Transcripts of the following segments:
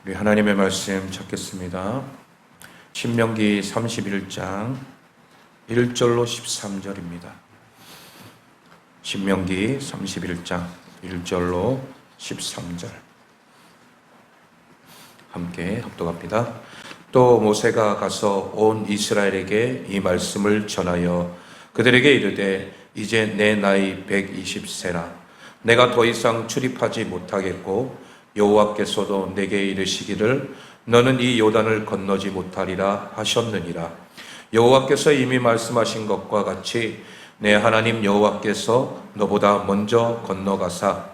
우리 하나님의 말씀 찾겠습니다. 신명기 31장 1절로 13절입니다. 신명기 31장 1절로 13절 함께 합독합니다. 또 모세가 가서 온 이스라엘에게 이 말씀을 전하여 그들에게 이르되 이제 내 나이 120세라 내가 더 이상 출입하지 못하겠고 여호와께서도 내게 이르시기를 너는 이 요단을 건너지 못하리라 하셨느니라. 여호와께서 이미 말씀하신 것과 같이 내 하나님 여호와께서 너보다 먼저 건너가사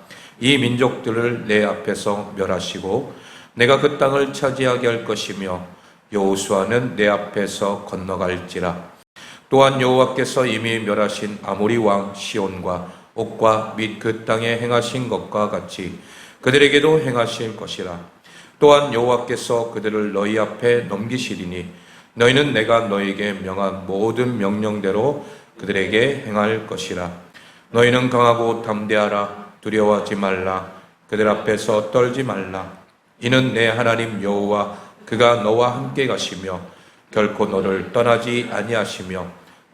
이 민족들을 내 앞에서 멸하시고 내가 그 땅을 차지하게 할 것이며 여호수아는 내 앞에서 건너갈지라. 또한 여호와께서 이미 멸하신 아모리 왕 시온과 옥과 및 그 땅에 행하신 것과 같이 그들에게도 행하실 것이라. 또한 여호와께서 그들을 너희 앞에 넘기시리니 너희는 내가 너희에게 명한 모든 명령대로 그들에게 행할 것이라. 너희는 강하고 담대하라. 두려워하지 말라. 그들 앞에서 떨지 말라. 이는 내 하나님 여호와 그가 너와 함께 가시며 결코 너를 떠나지 아니하시며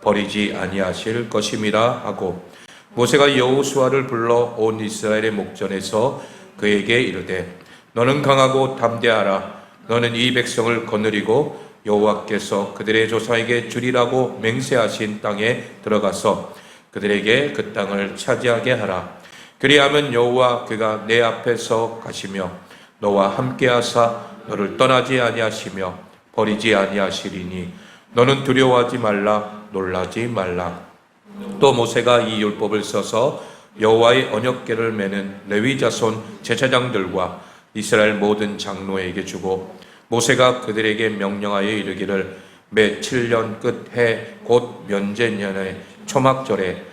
버리지 아니하실 것임이라 하고 모세가 여호수아를 불러 온 이스라엘의 목전에서 그에게 이르되 너는 강하고 담대하라. 너는 이 백성을 거느리고 여호와께서 그들의 조상에게 주리라고 맹세하신 땅에 들어가서 그들에게 그 땅을 차지하게 하라. 그리하면 여호와 그가 내 앞에서 가시며 너와 함께하사 너를 떠나지 아니하시며 버리지 아니하시리니 너는 두려워하지 말라. 놀라지 말라. 또 모세가 이 율법을 써서 여호와의 언약궤를 매는 레위 자손 제사장들과 이스라엘 모든 장로에게 주고 모세가 그들에게 명령하여 이르기를 매 7년 끝해 곧 면제년의 초막절에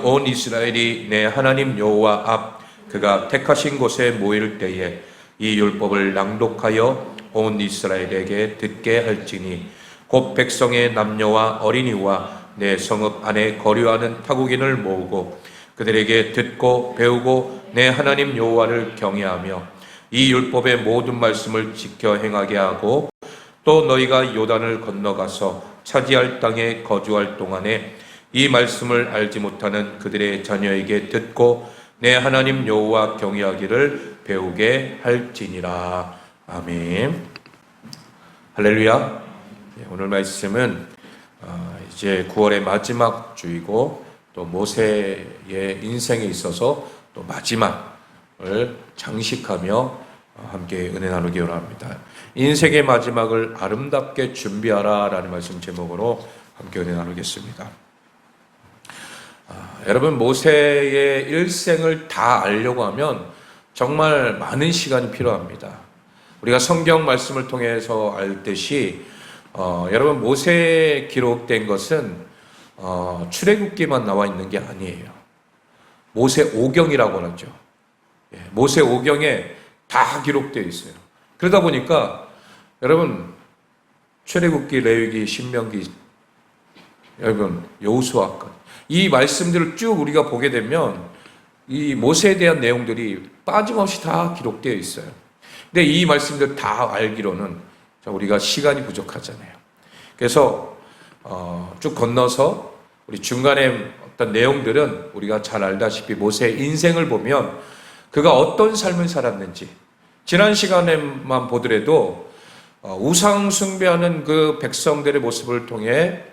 온 이스라엘이 내 하나님 여호와 앞 그가 택하신 곳에 모일 때에 이 율법을 낭독하여 온 이스라엘에게 듣게 할지니 곧 백성의 남녀와 어린이와 내 성읍 안에 거류하는 타국인을 모으고 그들에게 듣고 배우고 내 하나님 여호와를 경외하며 이 율법의 모든 말씀을 지켜 행하게 하고 또 너희가 요단을 건너가서 차지할 땅에 거주할 동안에 이 말씀을 알지 못하는 그들의 자녀에게 듣고 내 하나님 여호와 경외하기를 배우게 할지니라. 아멘. 할렐루야. 오늘 말씀은 이제 9월의 마지막 주이고 또 모세의 인생에 있어서 또 마지막을 장식하며 함께 은혜 나누기 원합니다. 인생의 마지막을 아름답게 준비하라 라는 말씀 제목으로 함께 은혜 나누겠습니다. 여러분 모세의 일생을 다 알려고 하면 정말 많은 시간이 필요합니다. 우리가 성경 말씀을 통해서 알듯이 여러분 모세에 기록된 것은 출애굽기만 나와 있는 게 아니에요. 모세 오경이라고 하죠. 모세 오경에 다 기록되어 있어요. 그러다 보니까 여러분 출애굽기, 레위기, 신명기, 여러분 여호수아까지 이 말씀들을 쭉 우리가 보게 되면 이 모세에 대한 내용들이 빠짐없이 다 기록되어 있어요. 근데 이 말씀들 다 알기로는 우리가 시간이 부족하잖아요. 그래서 쭉 건너서 우리 중간에 어떤 내용들은 우리가 잘 알다시피 모세의 인생을 보면 그가 어떤 삶을 살았는지 지난 시간에만 보더라도 우상 숭배하는 그 백성들의 모습을 통해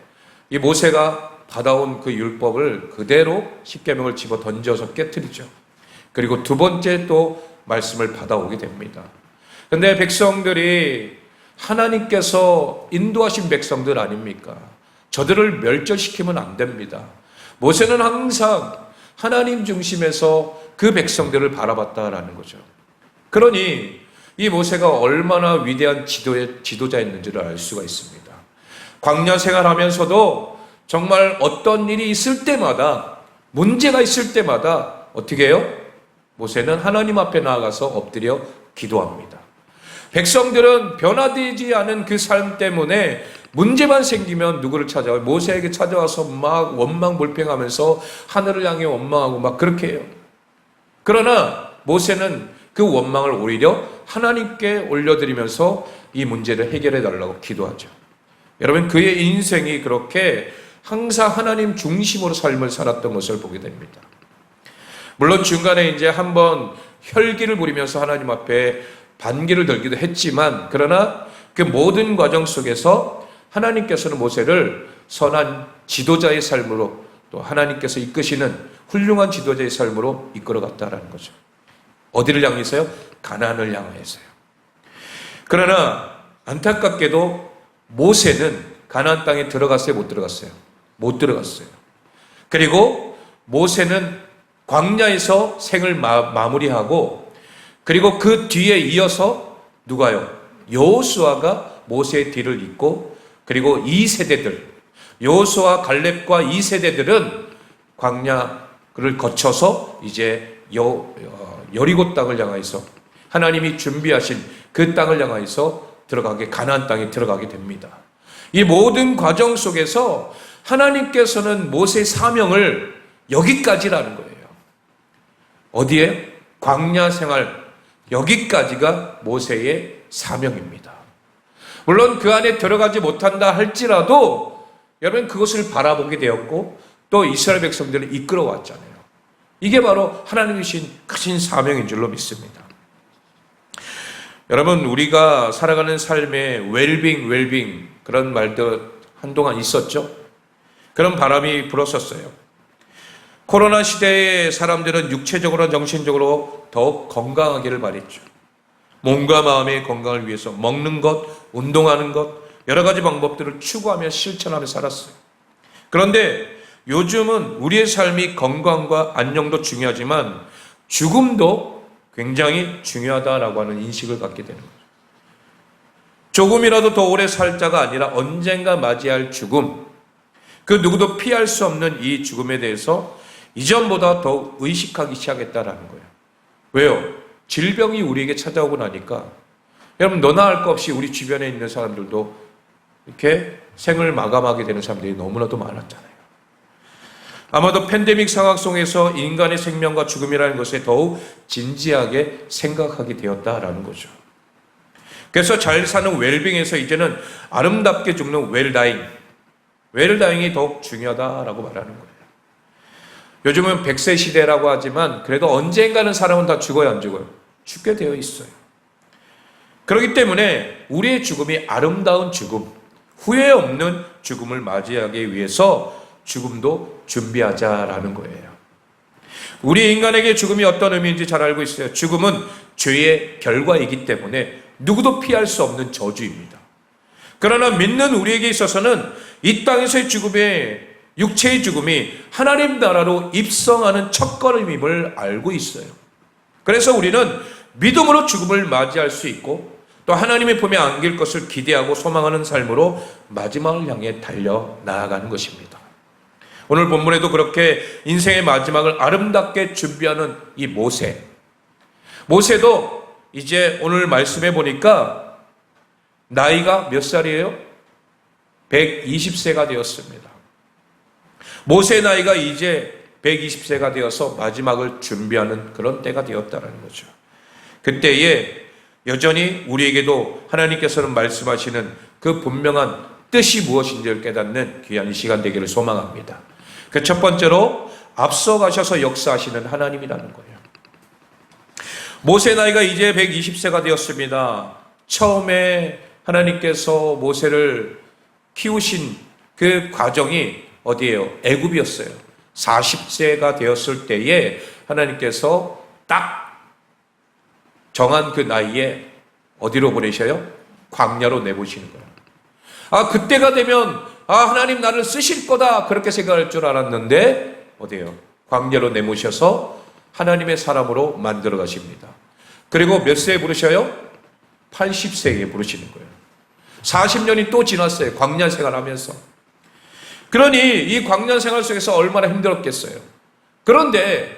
이 모세가 받아온 그 율법을 그대로 십계명을 집어 던져서 깨트리죠. 그리고 두 번째 또 말씀을 받아오게 됩니다. 근데 백성들이 하나님께서 인도하신 백성들 아닙니까? 저들을 멸절시키면 안 됩니다. 모세는 항상 하나님 중심에서 그 백성들을 바라봤다라는 거죠. 그러니 이 모세가 얼마나 위대한 지도자였는지를 알 수가 있습니다. 광야 생활하면서도 정말 어떤 일이 있을 때마다 문제가 있을 때마다 어떻게 해요? 모세는 하나님 앞에 나아가서 엎드려 기도합니다. 백성들은 변화되지 않은 그 삶 때문에 문제만 생기면 누구를 찾아와요? 모세에게 찾아와서 막 원망불평하면서 하늘을 향해 원망하고 막 그렇게 해요. 그러나 모세는 그 원망을 오히려 하나님께 올려드리면서 이 문제를 해결해 달라고 기도하죠. 여러분, 그의 인생이 그렇게 항상 하나님 중심으로 삶을 살았던 것을 보게 됩니다. 물론 중간에 이제 한번 혈기를 부리면서 하나님 앞에 반기를 들기도 했지만, 그러나 그 모든 과정 속에서 하나님께서는 모세를 선한 지도자의 삶으로, 또 하나님께서 이끄시는 훌륭한 지도자의 삶으로 이끌어갔다라는 거죠. 어디를 향해서요? 가나안을 향해서요. 그러나 안타깝게도 모세는 가나안 땅에 들어갔어요? 못 들어갔어요? 못 들어갔어요. 그리고 모세는 광야에서 생을 마무리하고, 그리고 그 뒤에 이어서 누가요? 여호수아가 모세의 뒤를 잇고, 그리고 2세대들, 여호수아, 갈렙과 2세대들은 광야를 거쳐서 이제 여리고 땅을 향해서 하나님이 준비하신 그 땅을 향해서 가나안 땅에 들어가게 됩니다. 이 모든 과정 속에서 하나님께서는 모세의 사명을 여기까지라는 거예요. 어디에? 광야 생활, 여기까지가 모세의 사명입니다. 물론 그 안에 들어가지 못한다 할지라도 여러분, 그것을 바라보게 되었고 또 이스라엘 백성들을 이끌어 왔잖아요. 이게 바로 하나님이 주신 크신 사명인 줄로 믿습니다. 여러분, 우리가 살아가는 삶에 웰빙 그런 말도 한동안 있었죠. 그런 바람이 불었었어요. 코로나 시대에 사람들은 육체적으로 정신적으로 더욱 건강하기를 바랬죠. 몸과 마음의 건강을 위해서 먹는 것, 운동하는 것, 여러 가지 방법들을 추구하며 실천하며 살았어요. 그런데 요즘은 우리의 삶이 건강과 안녕도 중요하지만 죽음도 굉장히 중요하다라고 하는 인식을 갖게 되는 거죠. 조금이라도 더 오래 살자가 아니라 언젠가 맞이할 죽음, 그 누구도 피할 수 없는 이 죽음에 대해서 이전보다 더 의식하기 시작했다라는 거예요. 왜요? 질병이 우리에게 찾아오고 나니까 여러분, 너나 할 것 없이 우리 주변에 있는 사람들도 이렇게 생을 마감하게 되는 사람들이 너무나도 많았잖아요. 아마도 팬데믹 상황 속에서 인간의 생명과 죽음이라는 것에 더욱 진지하게 생각하게 되었다라는 거죠. 그래서 잘 사는 웰빙에서 이제는 아름답게 죽는 웰다잉이 더욱 중요하다라고 말하는 거예요. 요즘은 100세 시대라고 하지만 그래도 언젠가는 사람은 다 죽어요, 안 죽어요? 죽게 되어 있어요. 그렇기 때문에 우리의 죽음이 아름다운 죽음, 후회 없는 죽음을 맞이하기 위해서 죽음도 준비하자라는 거예요. 우리 인간에게 죽음이 어떤 의미인지 잘 알고 있어요. 죽음은 죄의 결과이기 때문에 누구도 피할 수 없는 저주입니다. 그러나 믿는 우리에게 있어서는 이 땅에서의 육체의 죽음이 하나님 나라로 입성하는 첫걸음임을 알고 있어요. 그래서 우리는 믿음으로 죽음을 맞이할 수 있고 또 하나님의 품에 안길 것을 기대하고 소망하는 삶으로 마지막을 향해 달려 나아가는 것입니다. 오늘 본문에도 그렇게 인생의 마지막을 아름답게 준비하는 이 모세도 이제 오늘 말씀해 보니까 나이가 몇 살이에요? 120세가 되었습니다. 모세의 나이가 이제 120세가 되어서 마지막을 준비하는 그런 때가 되었다는 거죠. 그때에 여전히 우리에게도 하나님께서는 말씀하시는 그 분명한 뜻이 무엇인지를 깨닫는 귀한 시간 되기를 소망합니다. 그 첫 번째로 앞서가셔서 역사하시는 하나님이라는 거예요. 모세 나이가 이제 120세가 되었습니다. 처음에 하나님께서 모세를 키우신 그 과정이 어디예요? 애굽이었어요. 40세가 되었을 때에 하나님께서 딱 정한 그 나이에 어디로 보내셔요? 광야로 내보시는 거예요. 그때가 되면 하나님 나를 쓰실 거다 그렇게 생각할 줄 알았는데 어디예요? 광야로 내모셔서 하나님의 사람으로 만들어 가십니다. 그리고 몇 세에 부르셔요? 80세에 부르시는 거예요. 40년이 또 지났어요. 광야 생활하면서. 그러니 이 광야 생활 속에서 얼마나 힘들었겠어요. 그런데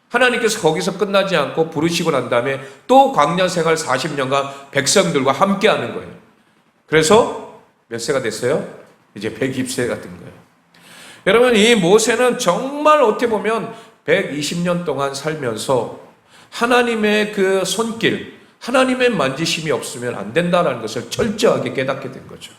하나님께서 거기서 끝나지 않고 부르시고 난 다음에 또 광야 생활 40년간 백성들과 함께 하는 거예요. 그래서 몇 세가 됐어요? 이제 120세가 된 거예요. 여러분, 이 모세는 정말 어떻게 보면 120년 동안 살면서 하나님의 그 손길, 하나님의 만지심이 없으면 안 된다는 것을 철저하게 깨닫게 된 거죠.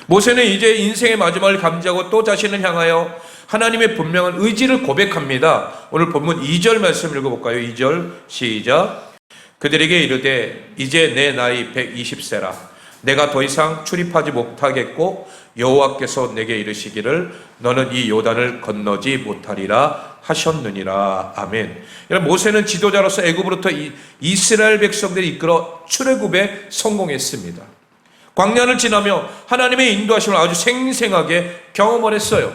모세는 이제 인생의 마지막을 감지하고 또 자신을 향하여 하나님의 분명한 의지를 고백합니다. 오늘 본문 2절 말씀 읽어볼까요? 2절 시작. 그들에게 이르되 이제 내 나이 120세라 내가 더 이상 출입하지 못하겠고 여호와께서 내게 이르시기를 너는 이 요단을 건너지 못하리라 하셨느니라. 아멘. 여러분, 모세는 지도자로서 애굽으로부터 이스라엘 백성들이 이끌어 출애굽에 성공했습니다. 광야를 지나며 하나님의 인도하심을 아주 생생하게 경험을 했어요.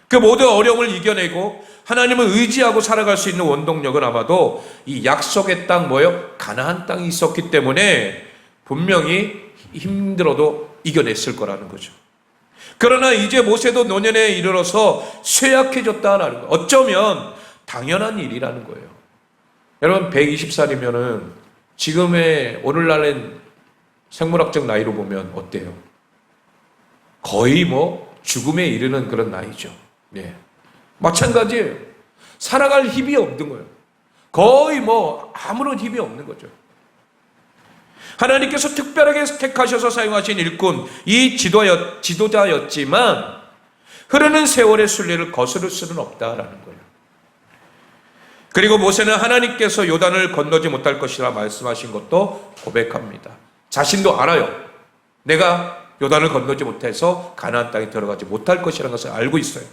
그 모든 어려움을 이겨내고 하나님을 의지하고 살아갈 수 있는 원동력은 아마도 이 약속의 땅 가나안 땅이 있었기 때문에 분명히 힘들어도 이겨냈을 거라는 거죠. 그러나 이제 모세도 노년에 이르러서 쇠약해졌다는 거예요. 어쩌면 당연한 일이라는 거예요. 여러분, 120살이면은 지금의 오늘날의 생물학적 나이로 보면 어때요? 거의 죽음에 이르는 그런 나이죠. 예. 마찬가지예요. 살아갈 힘이 없는 거예요. 거의 아무런 힘이 없는 거죠. 하나님께서 특별하게 택하셔서 사용하신 일꾼, 이 지도자였지만 흐르는 세월의 순례를 거스를 수는 없다라는 거예요. 그리고 모세는 하나님께서 요단을 건너지 못할 것이라 말씀하신 것도 고백합니다. 자신도 알아요. 내가 요단을 건너지 못해서 가나안 땅에 들어가지 못할 것이라는 것을 알고 있어요.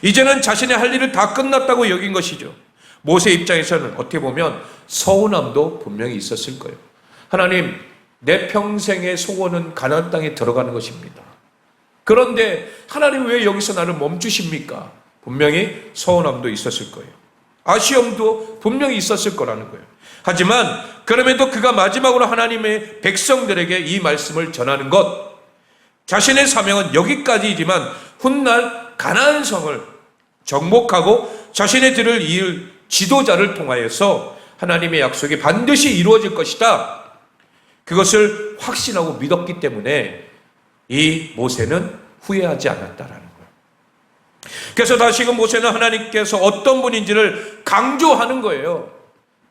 이제는 자신의 할 일을 다 끝났다고 여긴 것이죠. 모세 입장에서는 어떻게 보면 서운함도 분명히 있었을 거예요. 하나님, 내 평생의 소원은 가나안 땅에 들어가는 것입니다. 그런데 하나님 왜 여기서 나를 멈추십니까? 분명히 서운함도 있었을 거예요. 아쉬움도 분명히 있었을 거라는 거예요. 하지만 그럼에도 그가 마지막으로 하나님의 백성들에게 이 말씀을 전하는 것, 자신의 사명은 여기까지이지만 훗날 가나안 성을 정복하고 자신의 들을 이을 지도자를 통하여서 하나님의 약속이 반드시 이루어질 것이다. 그것을 확신하고 믿었기 때문에 이 모세는 후회하지 않았다라는 거예요. 그래서 다시금 모세는 하나님께서 어떤 분인지를 강조하는 거예요.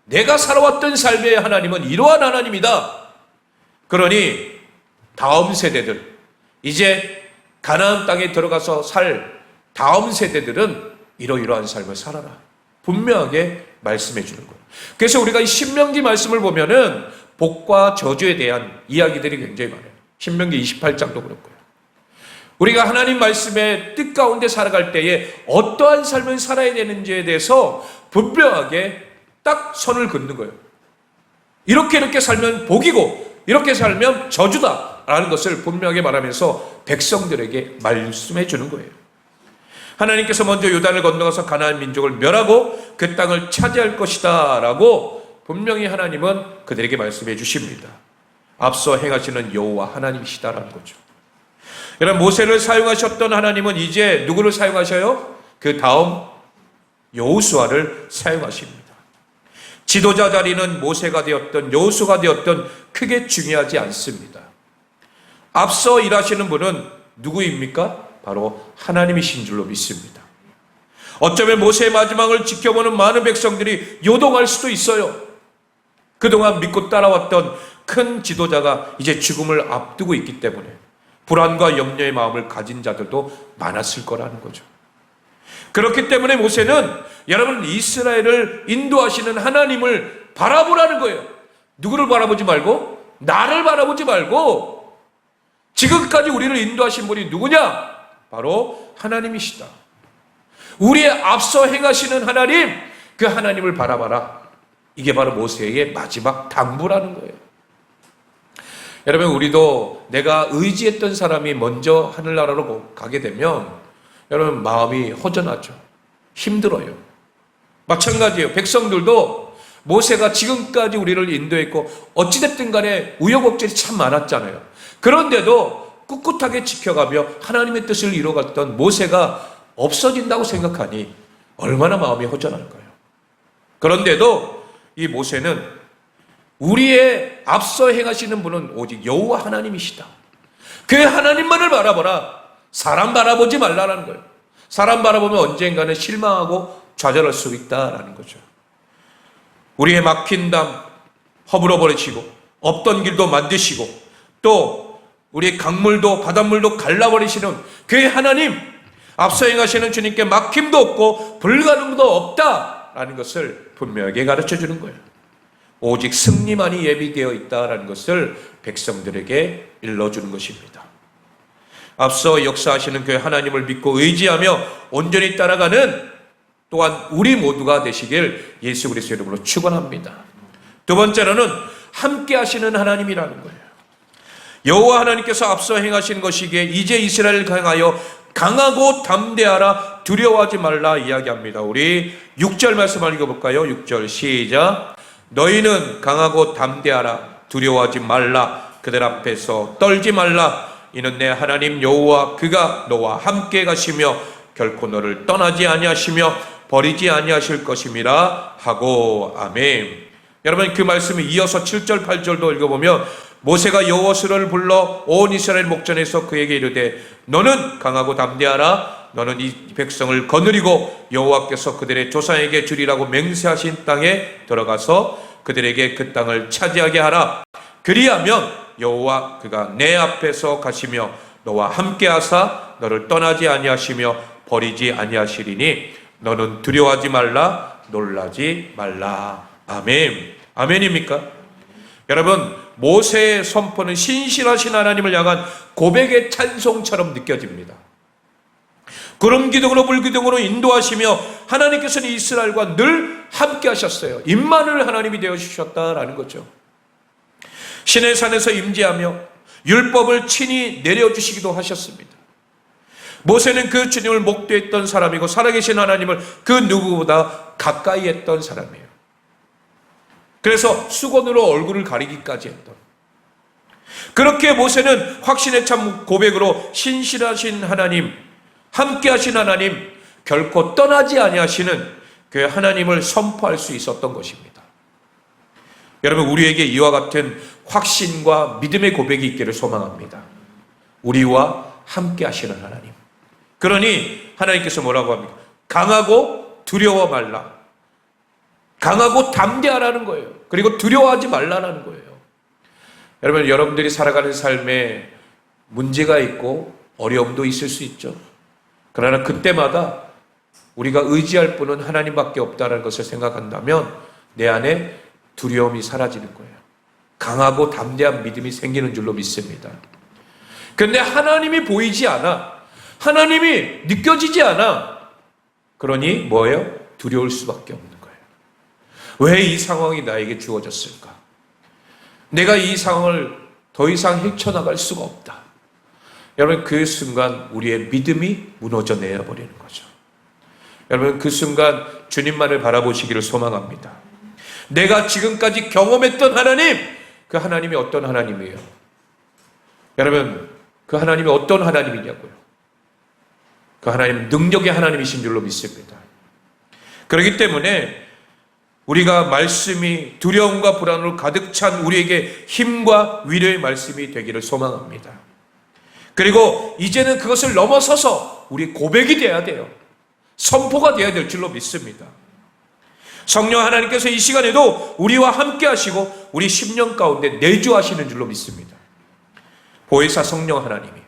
내가 살아왔던 삶의 하나님은 이러한 하나님이다. 그러니 다음 세대들, 이제 가나안 땅에 들어가서 살 다음 세대들은 이러이러한 삶을 살아라. 분명하게 말씀해 주는 거예요. 그래서 우리가 이 신명기 말씀을 보면은 복과 저주에 대한 이야기들이 굉장히 많아요. 신명기 28장도 그렇고요. 우리가 하나님 말씀의 뜻 가운데 살아갈 때에 어떠한 삶을 살아야 되는지에 대해서 분명하게 딱 선을 긋는 거예요. 이렇게 살면 복이고 이렇게 살면 저주다라는 것을 분명하게 말하면서 백성들에게 말씀해 주는 거예요. 하나님께서 먼저 요단을 건너가서 가나안 민족을 멸하고 그 땅을 차지할 것이다 라고 분명히 하나님은 그들에게 말씀해 주십니다. 앞서 행하시는 여호와 하나님이시다라는 거죠. 여러분, 모세를 사용하셨던 하나님은 이제 누구를 사용하셔요? 그 다음 여호수아를 사용하십니다. 지도자 자리는 모세가 되었던 여호수아가 되었던 크게 중요하지 않습니다. 앞서 일하시는 분은 누구입니까? 바로 하나님이신 줄로 믿습니다. 어쩌면 모세의 마지막을 지켜보는 많은 백성들이 요동할 수도 있어요. 그동안 믿고 따라왔던 큰 지도자가 이제 죽음을 앞두고 있기 때문에 불안과 염려의 마음을 가진 자들도 많았을 거라는 거죠. 그렇기 때문에 모세는 여러분 이스라엘을 인도하시는 하나님을 바라보라는 거예요. 누구를 바라보지 말고 나를 바라보지 말고 지금까지 우리를 인도하신 분이 누구냐? 바로 하나님이시다. 우리의 앞서 행하시는 하나님, 그 하나님을 바라봐라. 이게 바로 모세의 마지막 당부라는 거예요. 여러분, 우리도 내가 의지했던 사람이 먼저 하늘나라로 가게 되면 여러분 마음이 허전하죠. 힘들어요. 마찬가지예요. 백성들도 모세가 지금까지 우리를 인도했고 어찌됐든 간에 우여곡절이 참 많았잖아요. 그런데도 꿋꿋하게 지켜가며 하나님의 뜻을 이루어갔던 모세가 없어진다고 생각하니 얼마나 마음이 허전할까요? 그런데도 이 모세는 우리의 앞서 행하시는 분은 오직 여호와 하나님이시다. 그 하나님만을 바라보라. 사람 바라보지 말라는 거예요. 사람 바라보면 언젠가는 실망하고 좌절할 수 있다라는 거죠. 우리의 막힌 담 허물어 버리시고 없던 길도 만드시고 또 우리의 강물도 바닷물도 갈라버리시는 그 하나님, 앞서 행하시는 주님께 막힘도 없고 불가능도 없다라는 것을 분명하게 가르쳐 주는 거예요. 오직 승리만이 예비되어 있다라는 것을 백성들에게 일러주는 것입니다. 앞서 역사하시는 그 하나님을 믿고 의지하며 온전히 따라가는 또한 우리 모두가 되시길 예수 그리스도의 이름으로 축원합니다. 두 번째로는 함께 하시는 하나님이라는 거예요. 여호와 하나님께서 앞서 행하신 것이기에 이제 이스라엘을 향하여 강하고 담대하라, 두려워하지 말라 이야기합니다. 우리 6절 말씀을 읽어볼까요? 6절 시작. 너희는 강하고 담대하라, 두려워하지 말라, 그들 앞에서 떨지 말라. 이는 내 하나님 여호와 그가 너와 함께 가시며 결코 너를 떠나지 아니하시며 버리지 아니하실 것임이라 하고. 아멘. 여러분, 그 말씀을 이어서 7절 8절도 읽어보면 모세가 여호수아를 불러 온 이스라엘 목전에서 그에게 이르되 너는 강하고 담대하라. 너는 이 백성을 거느리고 여호와께서 그들의 조상에게 주리라고 맹세하신 땅에 들어가서 그들에게 그 땅을 차지하게 하라. 그리하면 여호와 그가 내 앞에서 가시며 너와 함께 하사 너를 떠나지 아니하시며 버리지 아니하시리니 너는 두려워하지 말라, 놀라지 말라. 아멘. 아멘입니까? 여러분, 모세의 선포는 신실하신 하나님을 향한 고백의 찬송처럼 느껴집니다. 구름 기둥으로 불 기둥으로 인도하시며 하나님께서는 이스라엘과 늘 함께 하셨어요. 임마누엘 하나님이 되어 주셨다라는 거죠. 신의 산에서 임재하며 율법을 친히 내려주시기도 하셨습니다. 모세는 그 주님을 목도했던 사람이고 살아계신 하나님을 그 누구보다 가까이 했던 사람이에요. 그래서 수건으로 얼굴을 가리기까지 했던, 그렇게 모세는 확신의 참 고백으로 신실하신 하나님, 함께 하신 하나님, 결코 떠나지 아니하시는 그 하나님을 선포할 수 있었던 것입니다. 여러분, 우리에게 이와 같은 확신과 믿음의 고백이 있기를 소망합니다. 우리와 함께 하시는 하나님. 그러니 하나님께서 뭐라고 합니까? 강하고 두려워 말라, 강하고 담대하라는 거예요. 그리고 두려워하지 말라는 거예요. 여러분, 여러분들이 살아가는 삶에 문제가 있고 어려움도 있을 수 있죠. 그러나 그때마다 우리가 의지할 분은 하나님밖에 없다는 것을 생각한다면 내 안에 두려움이 사라지는 거예요. 강하고 담대한 믿음이 생기는 줄로 믿습니다. 그런데 하나님이 보이지 않아, 하나님이 느껴지지 않아. 그러니 뭐예요? 두려울 수밖에 없는 거예요. 왜 이 상황이 나에게 주어졌을까? 내가 이 상황을 더 이상 헤쳐나갈 수가 없다. 여러분, 그 순간 우리의 믿음이 무너져 내려버리는 거죠. 여러분, 그 순간 주님만을 바라보시기를 소망합니다. 내가 지금까지 경험했던 하나님, 그 하나님이 어떤 하나님이에요? 여러분, 그 하나님이 어떤 하나님이냐고요? 그 하나님은 능력의 하나님이신 줄로 믿습니다. 그렇기 때문에 우리가 말씀이 두려움과 불안으로 가득 찬 우리에게 힘과 위로의 말씀이 되기를 소망합니다. 그리고 이제는 그것을 넘어서서 우리 고백이 돼야 돼요. 선포가 돼야 될 줄로 믿습니다. 성령 하나님께서 이 시간에도 우리와 함께 하시고 우리 심령 가운데 내주하시는 줄로 믿습니다. 보혜사 성령 하나님이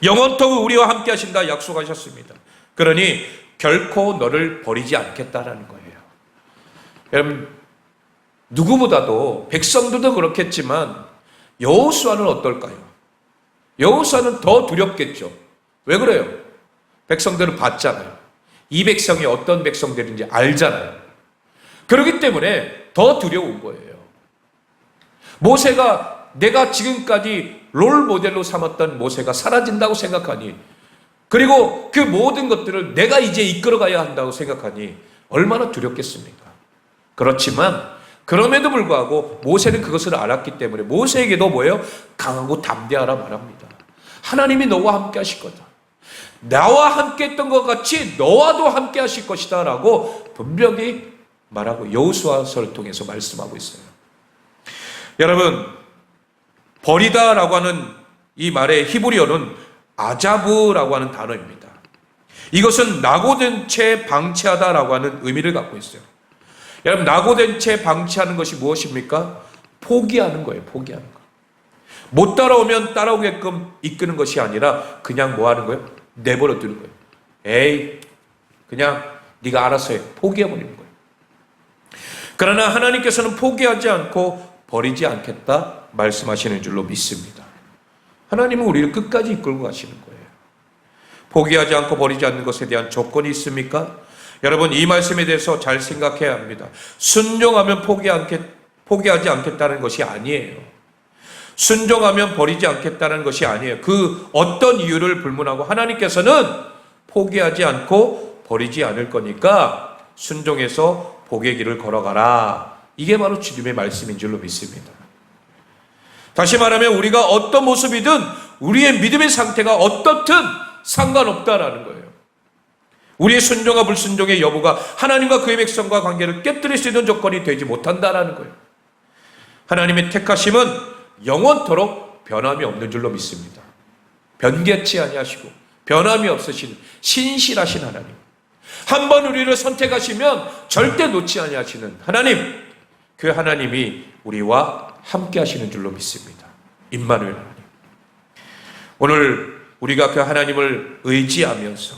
영원토록 우리와 함께 하신다 약속하셨습니다. 그러니 결코 너를 버리지 않겠다라는 거예요. 여러분, 누구보다도 백성들도 그렇겠지만 여호수아는 어떨까요? 여호수아는 더 두렵겠죠. 왜 그래요? 백성들은 봤잖아요. 이 백성이 어떤 백성들인지 알잖아요. 그렇기 때문에 더 두려운 거예요. 모세가, 내가 지금까지 롤 모델로 삼았던 모세가 사라진다고 생각하니, 그리고 그 모든 것들을 내가 이제 이끌어가야 한다고 생각하니 얼마나 두렵겠습니까? 그렇지만 그럼에도 불구하고 모세는 그것을 알았기 때문에 모세에게도 뭐예요? 강하고 담대하라 말합니다. 하나님이 너와 함께 하실 거다. 나와 함께 했던 것 같이 너와도 함께 하실 것이다 라고 분명히 말하고 여호수아서를 통해서 말씀하고 있어요. 여러분, 버리다 라고 하는 이 말의 히브리어는 아자브라고 하는 단어입니다. 이것은 낙오된 채 방치하다 라고 하는 의미를 갖고 있어요. 여러분, 낙오된 채 방치하는 것이 무엇입니까? 포기하는 거예요. 포기하는 거. 못 따라오면 따라오게끔 이끄는 것이 아니라 그냥 뭐 하는 거예요? 내버려 두는 거예요. 에이, 그냥 네가 알아서 해. 포기해버리는 거예요. 그러나 하나님께서는 포기하지 않고 버리지 않겠다 말씀하시는 줄로 믿습니다. 하나님은 우리를 끝까지 이끌고 가시는 거예요. 포기하지 않고 버리지 않는 것에 대한 조건이 있습니까? 여러분, 이 말씀에 대해서 잘 생각해야 합니다. 순종하면 포기하지 않겠다는 것이 아니에요. 순종하면 버리지 않겠다는 것이 아니에요. 그 어떤 이유를 불문하고 하나님께서는 포기하지 않고 버리지 않을 거니까 순종해서 복의 길을 걸어가라. 이게 바로 주님의 말씀인 줄로 믿습니다. 다시 말하면 우리가 어떤 모습이든 우리의 믿음의 상태가 어떻든 상관없다라는 거예요. 우리의 순종과 불순종의 여부가 하나님과 그의 백성과 관계를 깨뜨릴 수 있는 조건이 되지 못한다라는 거예요. 하나님의 택하심은 영원토록 변함이 없는 줄로 믿습니다. 변개치 아니하시고 변함이 없으신 신실하신 하나님, 한번 우리를 선택하시면 절대 놓지 아니하시는 하나님, 그 하나님이 우리와 함께 하시는 줄로 믿습니다. 임마누엘 하나님, 오늘 우리가 그 하나님을 의지하면서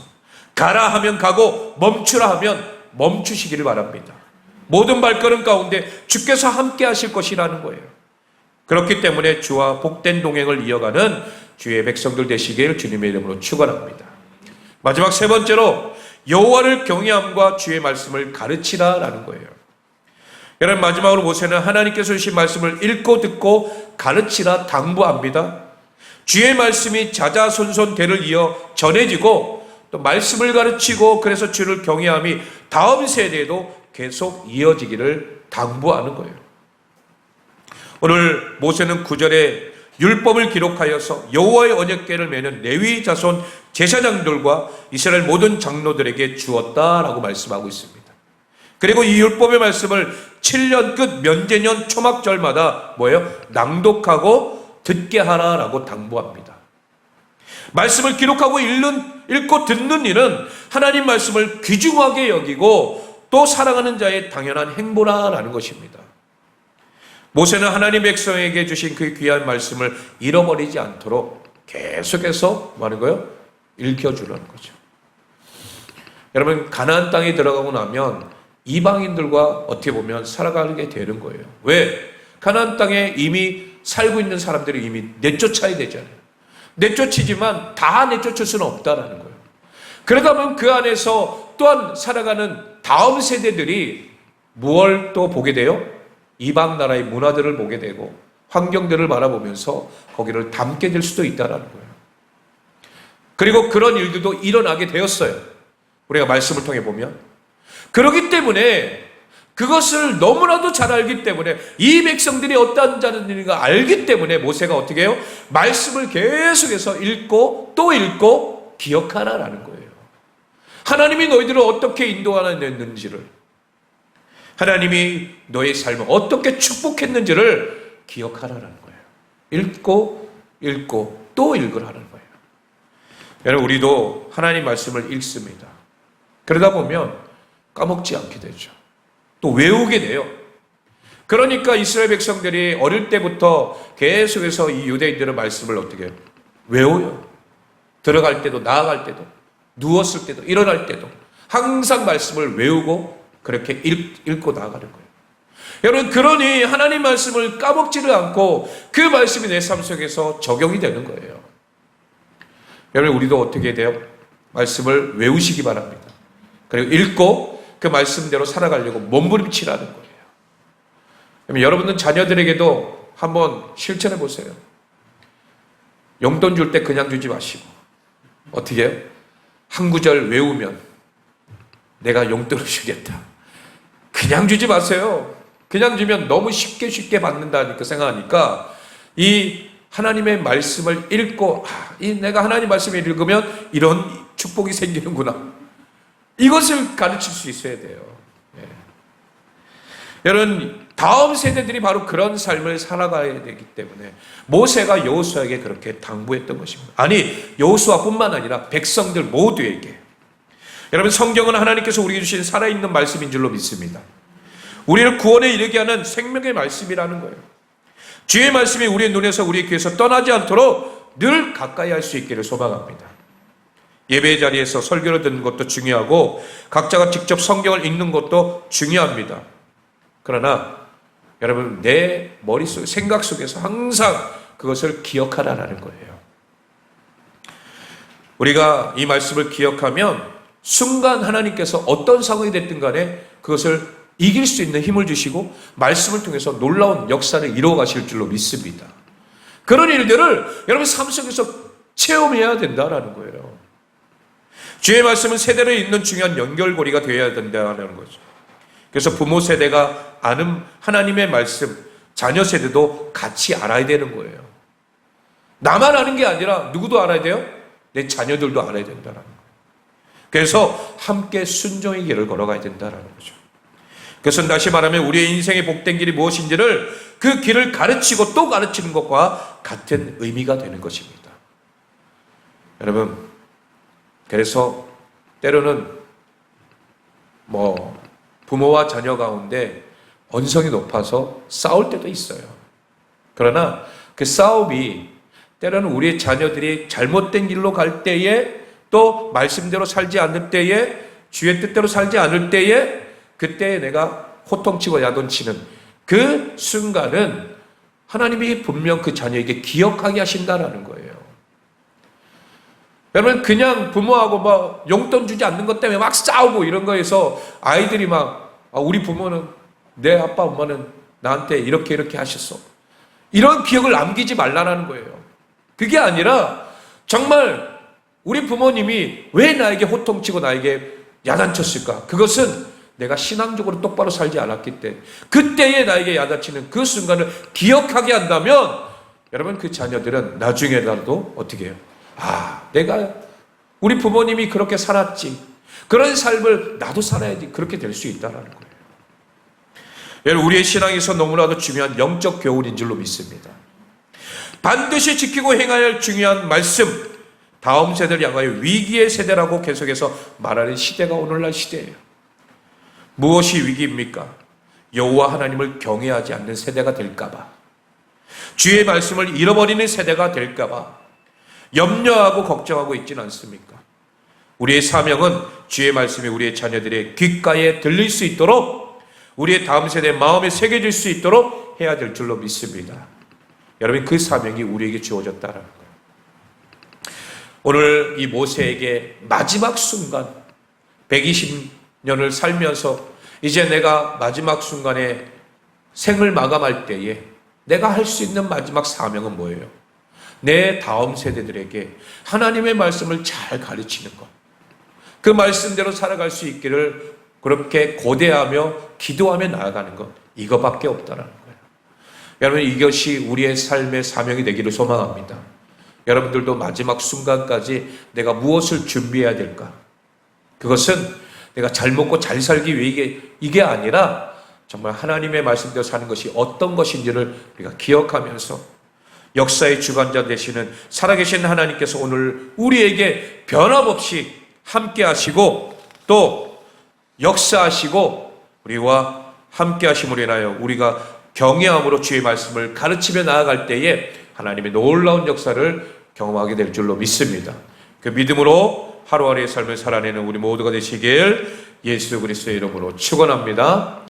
가라 하면 가고 멈추라 하면 멈추시기를 바랍니다. 모든 발걸음 가운데 주께서 함께 하실 것이라는 거예요. 그렇기 때문에 주와 복된 동행을 이어가는 주의 백성들 되시길 주님의 이름으로 축원합니다. 마지막 세 번째로 여호와를 경외함과 주의 말씀을 가르치라라는 거예요. 여러분, 마지막으로 모세는 하나님께서 주신 말씀을 읽고 듣고 가르치라 당부합니다. 주의 말씀이 자자손손 대를 이어 전해지고 또 말씀을 가르치고 그래서 주를 경외함이 다음 세대에도 계속 이어지기를 당부하는 거예요. 오늘 모세는 9절에 율법을 기록하여서 여호와의 언약궤를 매는 레위 자손 제사장들과 이스라엘 모든 장로들에게 주었다라고 말씀하고 있습니다. 그리고 이 율법의 말씀을 7년 끝 면제년 초막절마다 뭐예요? 낭독하고 듣게 하라라고 당부합니다. 말씀을 기록하고 읽고 듣는 일은 하나님 말씀을 귀중하게 여기고 또 사랑하는 자의 당연한 행보라라는 것입니다. 모세는 하나님 백성에게 주신 그 귀한 말씀을 잃어버리지 않도록 계속해서 뭐 하는 거예요? 읽혀주라는 거죠. 여러분, 가나안 땅에 들어가고 나면 이방인들과 어떻게 보면 살아가게 되는 거예요. 왜? 가나안 땅에 이미 살고 있는 사람들이 이미 내쫓아야 되잖아요. 내쫓이지만 다 내쫓을 수는 없다라는 거예요. 그러다 보면 그 안에서 또한 살아가는 다음 세대들이 무엇을 또 보게 돼요? 이방 나라의 문화들을 보게 되고 환경들을 바라보면서 거기를 닮게 될 수도 있다라는 거예요. 그리고 그런 일들도 일어나게 되었어요. 우리가 말씀을 통해 보면. 그렇기 때문에 그것을 너무나도 잘 알기 때문에 이 백성들이 어떠한 자들인가 알기 때문에 모세가 어떻게 해요? 말씀을 계속해서 읽고 또 읽고 기억하라라는 거예요. 하나님이 너희들을 어떻게 인도하였는지를, 하나님이 너의 삶을 어떻게 축복했는지를 기억하라는 거예요. 읽고 또 읽으라는 거예요. 여러분, 우리도 하나님 말씀을 읽습니다. 그러다 보면 까먹지 않게 되죠. 또 외우게 돼요. 그러니까 이스라엘 백성들이 어릴 때부터 계속해서 이 유대인들의 말씀을 어떻게 해요? 외워요. 들어갈 때도 나아갈 때도 누웠을 때도 일어날 때도 항상 말씀을 외우고 그렇게 읽고 나아가는 거예요. 여러분, 그러니 하나님 말씀을 까먹지를 않고 그 말씀이 내 삶 속에서 적용이 되는 거예요. 여러분, 우리도 어떻게 돼요? 말씀을 외우시기 바랍니다. 그리고 읽고 그 말씀대로 살아가려고 몸부림치라는 거예요. 그러면 여러분들 자녀들에게도 한번 실천해 보세요. 용돈 줄 때 그냥 주지 마시고 어떻게 해요? 한 구절 외우면 내가 용돈을 주겠다. 그냥 주지 마세요. 그냥 주면 너무 쉽게 받는다니까 생각하니까 이 하나님의 말씀을 읽고 내가 하나님 말씀을 읽으면 이런 축복이 생기는구나. 이것을 가르칠 수 있어야 돼요. 네. 여러분, 다음 세대들이 바로 그런 삶을 살아가야 되기 때문에 모세가 여호수아에게 그렇게 당부했던 것입니다. 아니, 여호수아뿐만 아니라 백성들 모두에게. 여러분, 성경은 하나님께서 우리에게 주신 살아있는 말씀인 줄로 믿습니다. 우리를 구원에 이르게 하는 생명의 말씀이라는 거예요. 주의 말씀이 우리의 눈에서 우리의 귀에서 떠나지 않도록 늘 가까이 할 수 있기를 소망합니다. 예배의 자리에서 설교를 듣는 것도 중요하고 각자가 직접 성경을 읽는 것도 중요합니다. 그러나 여러분, 내 머릿속, 생각 속에서 항상 그것을 기억하라는 거예요. 우리가 이 말씀을 기억하면 순간 하나님께서 어떤 상황이 됐든 간에 그것을 이길 수 있는 힘을 주시고 말씀을 통해서 놀라운 역사를 이루어 가실 줄로 믿습니다. 그런 일들을 여러분 삶 속에서 체험해야 된다는 거예요. 주의 말씀은 세대를 잇는 중요한 연결고리가 되어야 된다는 거죠. 그래서 부모 세대가 아는 하나님의 말씀, 자녀 세대도 같이 알아야 되는 거예요. 나만 아는 게 아니라 누구도 알아야 돼요? 내 자녀들도 알아야 된다는 거예요. 그래서 함께 순종의 길을 걸어가야 된다는 거죠. 그래서 다시 말하면 우리의 인생의 복된 길이 무엇인지를 그 길을 가르치고 또 가르치는 것과 같은 의미가 되는 것입니다. 여러분, 그래서 때로는 부모와 자녀 가운데 언성이 높아서 싸울 때도 있어요. 그러나 그 싸움이 때로는 우리의 자녀들이 잘못된 길로 갈 때에, 또 말씀대로 살지 않을 때에, 주의 뜻대로 살지 않을 때에, 그때 내가 호통치고 야돈치는 그 순간은 하나님이 분명 그 자녀에게 기억하게 하신다라는 거예요. 여러분, 그냥 부모하고 용돈 주지 않는 것 때문에 막 싸우고 이런 거에서 아이들이 우리 부모는, 내 아빠 엄마는 나한테 이렇게 하셨어, 이런 기억을 남기지 말라는 거예요. 그게 아니라 정말 우리 부모님이 왜 나에게 호통치고 나에게 야단쳤을까? 그것은 내가 신앙적으로 똑바로 살지 않았기 때문에, 그때에 나에게 야단치는 그 순간을 기억하게 한다면 여러분, 그 자녀들은 나중에라도 어떻게 해요? 내가 우리 부모님이 그렇게 살았지, 그런 삶을 나도 살아야지, 그렇게 될 수 있다는 거예요. 여러분, 우리의 신앙에서 너무나도 중요한 영적 교훈인 줄로 믿습니다. 반드시 지키고 행해야 할 중요한 말씀, 다음 세대를 향하여 위기의 세대라고 계속해서 말하는 시대가 오늘날 시대예요. 무엇이 위기입니까? 여호와 하나님을 경외하지 않는 세대가 될까봐, 주의 말씀을 잃어버리는 세대가 될까봐 염려하고 걱정하고 있지는 않습니까? 우리의 사명은 주의 말씀이 우리의 자녀들의 귓가에 들릴 수 있도록, 우리의 다음 세대의 마음에 새겨질 수 있도록 해야 될 줄로 믿습니다. 여러분, 그 사명이 우리에게 주어졌다는 거예요. 오늘 이 모세에게 마지막 순간, 120년을 살면서 이제 내가 마지막 순간에 생을 마감할 때에 내가 할 수 있는 마지막 사명은 뭐예요? 내 다음 세대들에게 하나님의 말씀을 잘 가르치는 것, 그 말씀대로 살아갈 수 있기를 그렇게 고대하며 기도하며 나아가는 것, 이거밖에 없다는 거예요. 여러분, 이것이 우리의 삶의 사명이 되기를 소망합니다. 여러분들도 마지막 순간까지 내가 무엇을 준비해야 될까? 그것은 내가 잘 먹고 잘 살기 위해 이게 아니라 정말 하나님의 말씀대로 사는 것이 어떤 것인지를 우리가 기억하면서 역사의 주관자 되시는 살아계신 하나님께서 오늘 우리에게 변함없이 함께 하시고 또 역사하시고 우리와 함께 하심으로 인하여 우리가 경외함으로 주의 말씀을 가르치며 나아갈 때에 하나님의 놀라운 역사를 경험하게 될 줄로 믿습니다. 그 믿음으로 하루하루의 삶을 살아내는 우리 모두가 되시길 예수 그리스도의 이름으로 축원합니다.